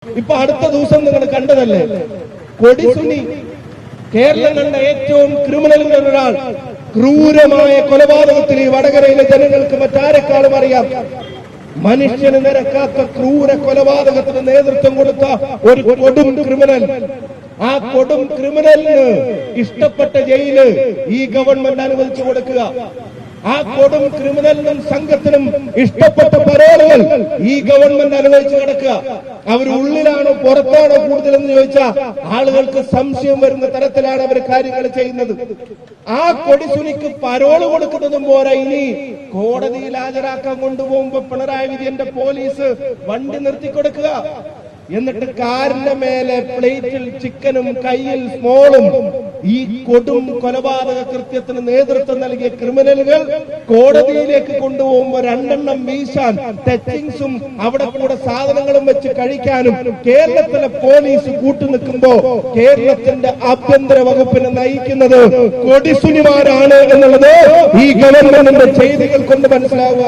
ഇപ്പൊ അടുത്ത ദിവസം നിങ്ങൾ കണ്ടതല്ലേ കൊടിസുനി, കേരളം കണ്ട ഏറ്റവും ക്രിമിനലുകളിൽ ഒരാൾ, ക്രൂരമായ കൊലപാതകത്തിൽ ഈ വടകരയിലെ ജനങ്ങൾക്ക് മറ്റാരെക്കാളും അറിയാം. മനുഷ്യന് നിരക്കാത്ത ക്രൂര കൊലപാതകത്തിന് നേതൃത്വം കൊടുത്ത ഒരു കൊടും ക്രിമിനൽ. ആ കൊടും ക്രിമിനലിന് ഇഷ്ടപ്പെട്ട ജയില് ഈ ഗവൺമെന്റ് അനുവദിച്ചു കൊടുക്കുക. ആ കൊടും ക്രിമിനലിനും സംഘത്തിനും ഇഷ്ടപ്പെട്ട പരോളുകൾ ഈ ഗവൺമെന്റ് അനുവദിച്ചു കിടക്കുക. അവർ ഉള്ളിലാണോ പുറത്താണോ കൂടുതലെന്ന് ചോദിച്ചാൽ ആളുകൾക്ക് സംശയം വരുന്ന തരത്തിലാണ് അവർ കാര്യങ്ങൾ ചെയ്യുന്നത്. ആ കൊടിസുനിക്ക് പരോള് കൊടുക്കുന്നതും പോരാ, ഇനി കോടതിയിൽ ഹാജരാക്കാൻ കൊണ്ടുപോകുമ്പോ പിണറായി വിജയന്റെ പോലീസ് വണ്ടി നിർത്തിക്കൊടുക്കുക. എന്നിട്ട് കാറിന്റെ മേലെ പ്ലേറ്റിൽ ചിക്കനും കയ്യിൽ സ്മോളും. ഈ കൊടും കൊലപാതക കൃത്യത്തിന് നേതൃത്വം നൽകിയ ക്രിമിനലുകൾ കോടതിയിലേക്ക് കൊണ്ടുപോകുമ്പോൾ രണ്ടെണ്ണം വീശാൻ, ടച്ചിങ്സും അവിടെ കൂടെ സാധനങ്ങളും വെച്ച് കഴിക്കാനും കേരളത്തിലെ പോലീസ് കൂട്ടുനിൽക്കുമ്പോ കേരളത്തിന്റെ ആഭ്യന്തര വകുപ്പിനെ നയിക്കുന്നത് കൊടിസുനിമാരാണ് എന്നുള്ളത് ഈ ഗവൺമെന്റിന്റെ ചെയ്തികൾ കൊണ്ട് മനസ്സിലാവുക.